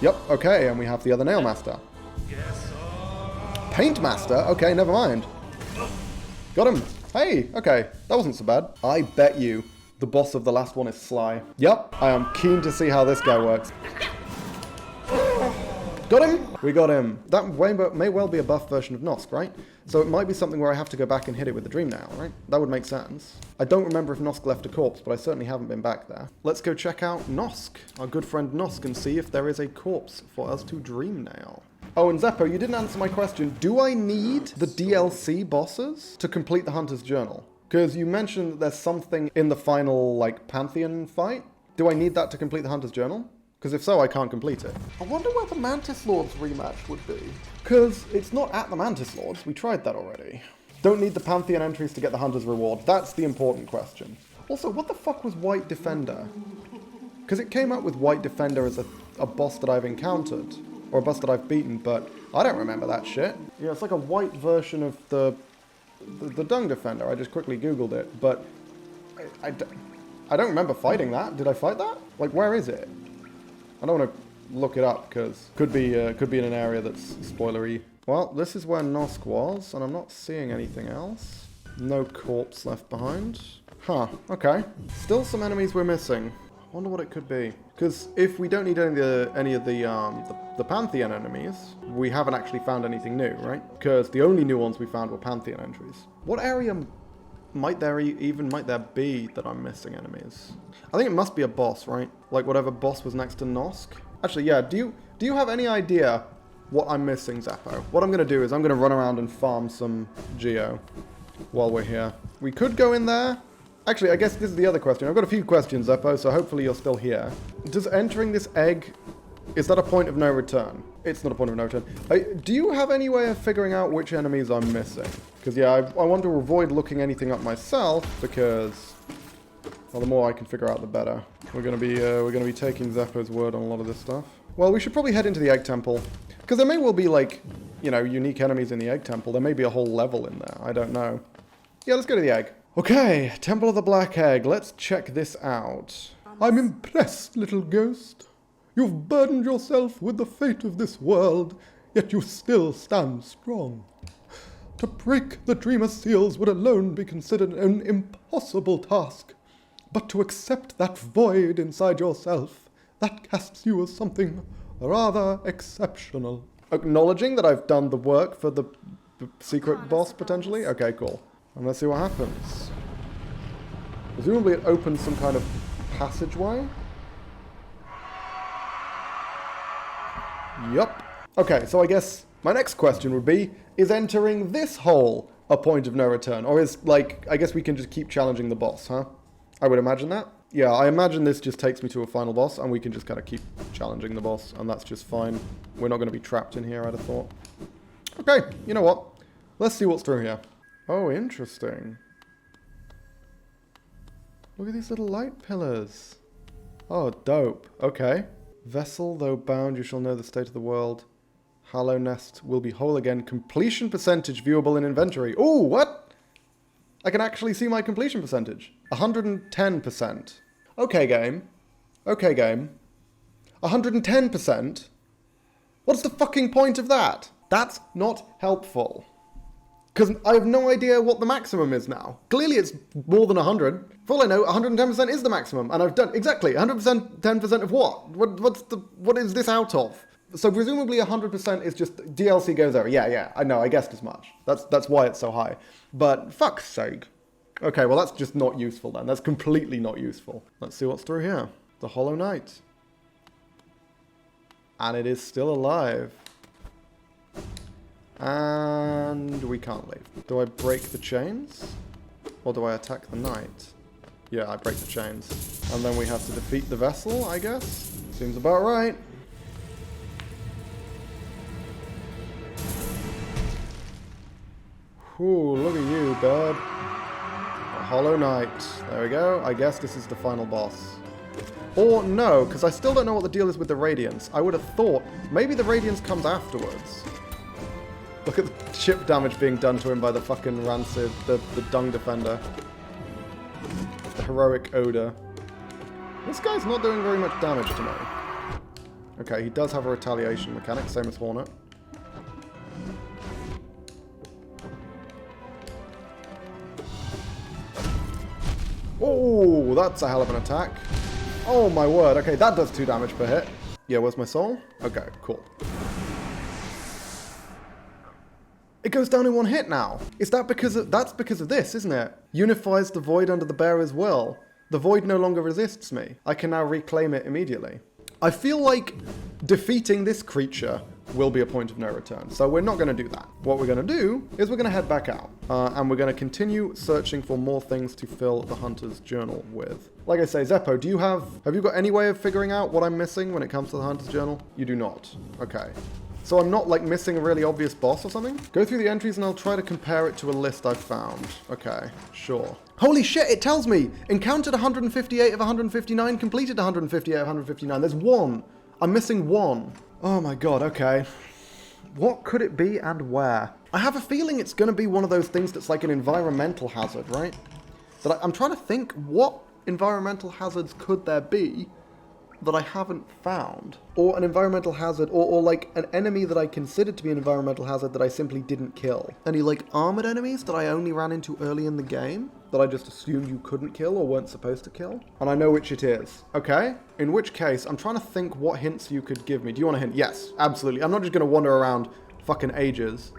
Yep, okay, and we have the other Nail Master. Paint Master? Okay, never mind. Got him. Hey, okay, that wasn't so bad. I bet you the boss of the last one is Sly. Yep, I am keen to see how this guy works. Got him! We got him. That may well be a buff version of Nosk, right? So it might be something where I have to go back and hit it with the Dream Nail, right? That would make sense. I don't remember if Nosk left a corpse, but I certainly haven't been back there. Let's go check out Nosk, our good friend Nosk, and see if there is a corpse for us to Dream Nail. Oh, and Zeppo, you didn't answer my question. Do I need the DLC bosses to complete the Hunter's Journal? Because you mentioned that there's something in the final, like, Pantheon fight. Do I need that to complete the Hunter's Journal? Because if so, I can't complete it. I wonder where the Mantis Lord's rematch would be. Because it's not at the Mantis Lord's. We tried that already. Don't need the Pantheon entries to get the Hunter's reward. That's the important question. Also, what the fuck was White Defender? Because it came up with White Defender as a boss that I've encountered. Or a boss that I've beaten, but I don't remember that shit. Yeah, it's like a white version of the Dung Defender. I just quickly Googled it, but I don't remember fighting that. Did I fight that? Like, where is it? I don't want to look it up, because could be in an area that's spoilery. Well, this is where Nosk was, and I'm not seeing anything else. No corpse left behind. Huh, okay. Still some enemies we're missing. I wonder what it could be. Because if we don't need any of the Pantheon enemies, we haven't actually found anything new, right? Because the only new ones we found were Pantheon entries. What area might there be that I'm missing enemies? I think it must be a boss, right? Like whatever boss was next to Nosk. Actually, yeah, do you have any idea what I'm missing, Zappo? What I'm going to do is I'm going to run around and farm some Geo while we're here. We could go in there. Actually, I guess this is the other question. I've got a few questions, Zeppo, so hopefully you're still here. Does entering this egg, is that a point of no return? It's not a point of no return. Do you have any way of figuring out which enemies I'm missing? Because, yeah, I want to avoid looking anything up myself, because, well, the more I can figure out, the better. We're gonna be taking Zeppo's word on a lot of this stuff. Well, we should probably head into the Egg Temple, because there may well be, like, you know, unique enemies in the Egg Temple. There may be a whole level in there. I don't know. Yeah, let's go to the egg. Okay, Temple of the Black Egg. Let's check this out. I'm impressed, little ghost. You've burdened yourself with the fate of this world, yet you still stand strong. To break the Dreamer's seals would alone be considered an impossible task. But to accept that void inside yourself, that casts you as something rather exceptional. Acknowledging that I've done the work for the secret boss, potentially? Okay, cool. And let's see what happens. Presumably it opens some kind of passageway? Yup. Okay, so I guess my next question would be, is entering this hole a point of no return? Or is, like, I guess we can just keep challenging the boss, huh? I would imagine that. Yeah, I imagine this just takes me to a final boss, and we can just kind of keep challenging the boss, and that's just fine. We're not going to be trapped in here, I'd have thought. Okay, you know what? Let's see what's through here. Oh, interesting. Look at these little light pillars. Oh, dope. Okay. Vessel, though bound, you shall know the state of the world. Hallow nest will be whole again. Completion percentage viewable in inventory. Ooh, what? I can actually see my completion percentage. 110%. Okay, game. Okay, game. 110%? What's the fucking point of that? That's not helpful. Because I have no idea what the maximum is now. Clearly it's more than 100. For all I know, 110% is the maximum. And I've done, exactly, 110% of what? What is this out of? So presumably 100% is just DLC goes over. Yeah, I know, I guessed as much. That's why it's so high. But fuck's sake. Okay, well that's just not useful then. That's completely not useful. Let's see what's through here. The Hollow Knight. And it is still alive. And we can't leave. Do I break the chains? Or do I attack the knight? Yeah, I break the chains. And then we have to defeat the vessel, I guess? Seems about right. Ooh, look at you, bird. A Hollow Knight. There we go. I guess this is the final boss. Or no, because I still don't know what the deal is with the Radiance. I would have thought maybe the Radiance comes afterwards. Look at the chip damage being done to him by the fucking Rancid, the Dung Defender. The Heroic Odor. This guy's not doing very much damage to me. Okay, he does have a retaliation mechanic, same as Hornet. Oh, that's a hell of an attack. Oh my word. Okay, that does 2 damage per hit. Yeah, where's my soul? Okay, cool. It goes down in 1 hit now. Is that because of... That's because of this, isn't it? Unifies the void under the bearer's will. The void no longer resists me. I can now reclaim it immediately. I feel like defeating this creature will be a point of no return. So we're not going to do that. What we're going to do is we're going to head back out. And we're going to continue searching for more things to fill the Hunter's Journal with. Like I say, Zeppo, do you have you got any way of figuring out what I'm missing when it comes to the Hunter's Journal? You do not. Okay. So I'm not, like, missing a really obvious boss or something? Go through the entries and I'll try to compare it to a list I've found. Okay, sure. Holy shit, it tells me! Encountered 158 of 159, completed 158 of 159. There's 1. I'm missing 1. Oh my god, okay. What could it be and where? I have a feeling it's going to be one of those things that's like an environmental hazard, right? That I'm trying to think, what environmental hazards could there be that I haven't found? Or an environmental hazard, or like an enemy that I considered to be an environmental hazard that I simply didn't kill. Any like armored enemies that I only ran into early in the game that I just assumed you couldn't kill or weren't supposed to kill? And I know which it is. Okay, in which case, I'm trying to think what hints you could give me. Do you want a hint? Yes, absolutely. I'm not just going to wander around fucking ages.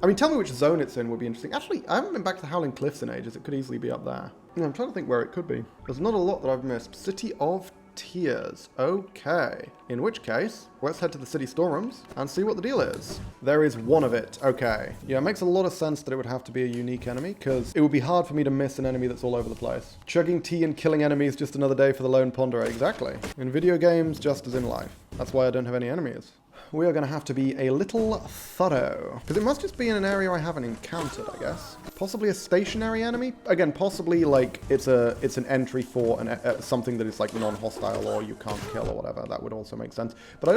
I mean, tell me which zone it's in would be interesting. Actually, I haven't been back to the Howling Cliffs in ages. It could easily be up there. Yeah, I'm trying to think where it could be. There's not a lot that I've missed. City of Tears. Okay. In which case, let's head to the city storerooms and see what the deal is. There is 1 of it. Okay. Yeah, it makes a lot of sense that it would have to be a unique enemy, because it would be hard for me to miss an enemy that's all over the place. Chugging tea and killing enemies, just another day for the lone ponderer. Exactly. In video games, just as in life. That's why I don't have any enemies. We are going to have to be a little thorough. Because it must just be in an area I haven't encountered, I guess. Possibly a stationary enemy? Again, possibly like it's an entry for something that is like non-hostile or you can't kill or whatever. That would also make sense. But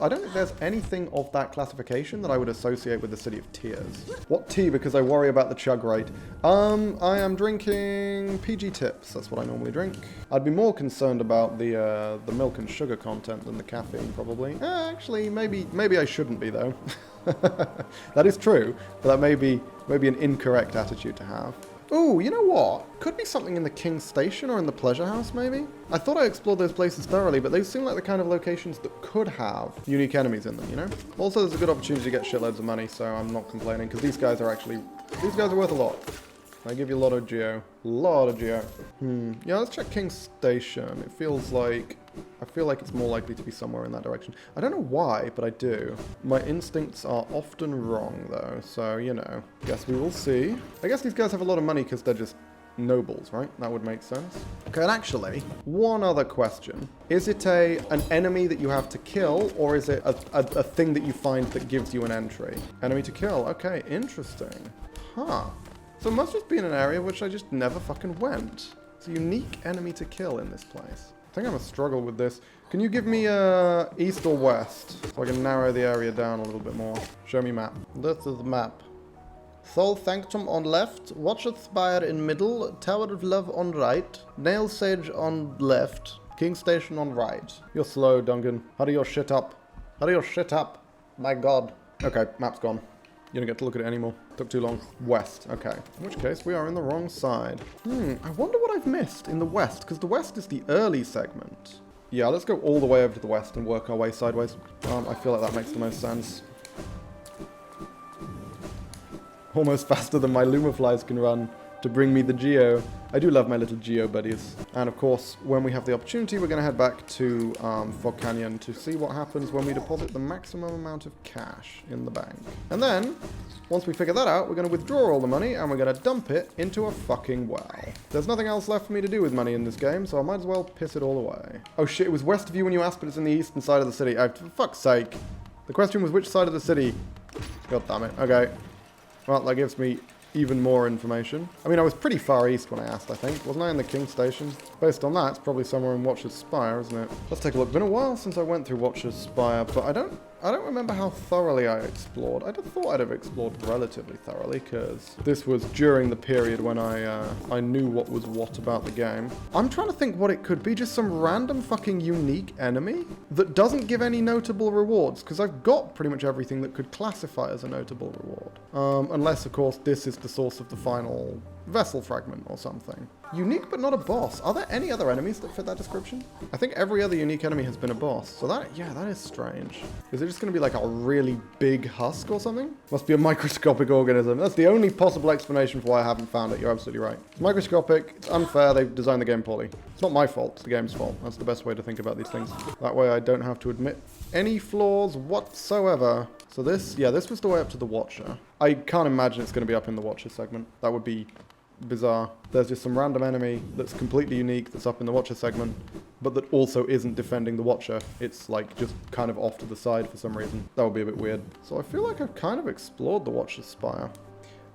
I don't think there's anything of that classification that I would associate with the City of Tears. What tea? Because I worry about the chug rate. I am drinking PG Tips. That's what I normally drink. I'd be more concerned about the milk and sugar content than the caffeine, probably. Actually, maybe I shouldn't be though. That is true, but that may be an incorrect attitude to have. Ooh, you know what? Could be something in the King's Station or in the Pleasure House, maybe? I thought I explored those places thoroughly, but they seem like the kind of locations that could have unique enemies in them, you know? Also, there's a good opportunity to get shitloads of money, so I'm not complaining, because these guys are worth a lot. I give you a lot of geo. Lot of geo. Yeah, let's check King's Station. I feel like it's more likely to be somewhere in that direction. I don't know why, but I do. My instincts are often wrong, though, so, you know. Guess we will see. I guess these guys have a lot of money because they're just nobles, right? That would make sense. Okay, and actually, one other question. Is it an enemy that you have to kill, or is it a thing that you find that gives you an entry? Enemy to kill. Okay, interesting. Huh. So it must just be in an area which I just never fucking went. It's a unique enemy to kill in this place. I think I'm gonna struggle with this. Can you give me east or west? So I can narrow the area down a little bit more. Show me map. This is the map. Soul Sanctum on left, Watcher's Spire in middle, Tower of Love on right, Nail Sage on left, King Station on right. You're slow, Duncan. Hurry your shit up. Hurry your shit up. My god. Okay, map's gone. You don't get to look at it anymore. Took too long. West. Okay. In which case, we are in the wrong side. I wonder what I've missed in the west, because the west is the early segment. Yeah, let's go all the way over to the west and work our way sideways. I feel like that makes the most sense. Almost faster than my Lumaflies can run to bring me the Geo. I do love my little Geo buddies. And of course, when we have the opportunity, we're going to head back to Fog Canyon to see what happens when we deposit the maximum amount of cash in the bank. And then, once we figure that out, we're going to withdraw all the money and we're going to dump it into a fucking well. There's nothing else left for me to do with money in this game, so I might as well piss it all away. Oh shit, it was west of you when you asked, but it's in the eastern side of the city. For fuck's sake. The question was which side of the city? God damn it. Okay. Well, that gives me even more information. I mean, I was pretty far east when I asked, I think. Wasn't I in the King Station? Based on that, it's probably somewhere in Watcher's Spire, isn't it? Let's take a look. Been a while since I went through Watcher's Spire, but I I don't remember how thoroughly I explored. I thought I'd have explored relatively thoroughly, because this was during the period when I knew what was what about the game. I'm trying to think what it could be. Just some random fucking unique enemy that doesn't give any notable rewards, because I've got pretty much everything that could classify as a notable reward. Unless, of course, this is the source of the final vessel fragment or something. Unique but not a boss. Are there any other enemies that fit that description? I think every other unique enemy has been a boss. So that, yeah, that is strange. Is it just going to be like a really big husk or something? Must be a microscopic organism. That's the only possible explanation for why I haven't found it. You're absolutely right. It's microscopic. It's unfair. They've designed the game poorly. It's not my fault. It's the game's fault. That's the best way to think about these things. That way I don't have to admit any flaws whatsoever. So this, yeah, this was the way up to the Watcher. I can't imagine it's going to be up in the Watcher segment. That would be bizarre. There's just some random enemy that's completely unique that's up in the Watcher segment, but that also isn't defending the Watcher. It's like just kind of off to the side for some reason. That would be a bit weird. So I feel like I've kind of explored the Watcher's Spire.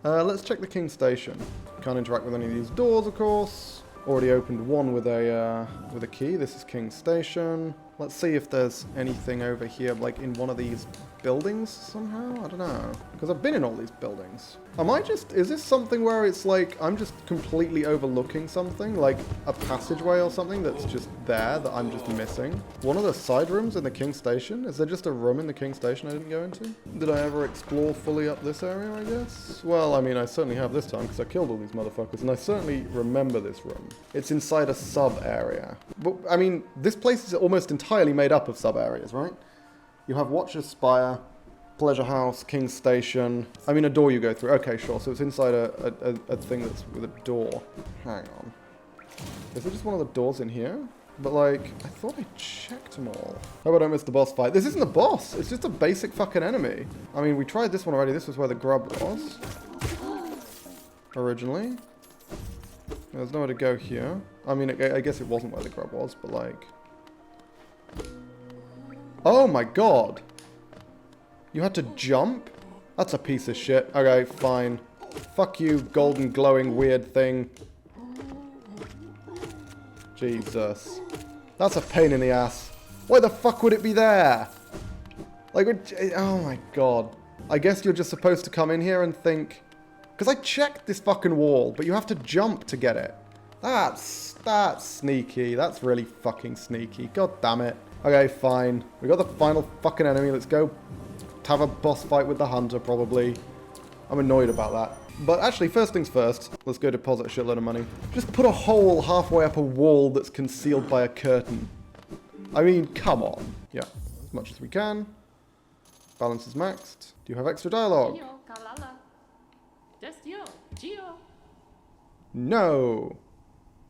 Let's check the King's Station. Can't interact with any of these doors, of course. Already opened one with a key. This is King's Station. Let's see if there's anything over here, like in one of these buildings somehow? I don't know. Because I've been in all these buildings. Is this something where it's like, I'm just completely overlooking something? Like a passageway or something that's just there that I'm just missing? One of the side rooms in the King's Station? Is there just a room in the King's Station I didn't go into? Did I ever explore fully up this area, I guess? Well, I mean, I certainly have this time because I killed all these motherfuckers, and I certainly remember this room. It's inside a sub-area. But, I mean, this place is almost entirely made up of sub-areas, right? You have Watcher's Spire, Pleasure House, King's Station. I mean, a door you go through. Okay, sure. So it's inside a thing that's with a door. Hang on. Is it just one of the doors in here? But, like, I thought I checked them all. Hope I don't miss the boss fight. This isn't a boss. It's just a basic fucking enemy. I mean, we tried this one already. This was where the grub was. Originally. There's nowhere to go here. I mean, I guess it wasn't where the grub was, but, like... Oh my god! You had to jump? That's a piece of shit. Okay, fine. Fuck you, golden glowing weird thing. Jesus. That's a pain in the ass. Why the fuck would it be there? Like, oh my god. I guess you're just supposed to come in here and think... Because I checked this fucking wall, but you have to jump to get it. That's sneaky. That's really fucking sneaky. God damn it. Okay, fine. We got the final fucking enemy. Let's go have a boss fight with the hunter, probably. I'm annoyed about that. But actually, first things first, let's go deposit a shitload of money. Just put a hole halfway up a wall that's concealed by a curtain. I mean, come on. Yeah, as much as we can. Balance is maxed. Do you have extra dialogue? No.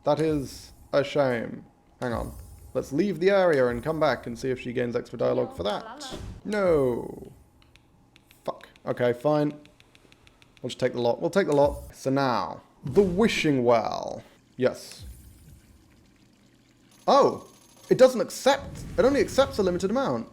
That is a shame. Hang on. Let's leave the area and come back and see if she gains extra dialogue for that. No. Fuck. Okay, fine. We'll just take the lot. We'll take the lot. So now, the wishing well. Yes. Oh, it doesn't accept. It only accepts a limited amount.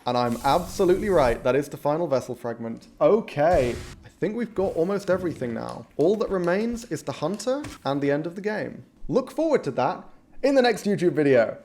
And I'm absolutely right. That is the final vessel fragment. Okay. I think we've got almost everything now. All that remains is the hunter and the end of the game. Look forward to that in the next YouTube video.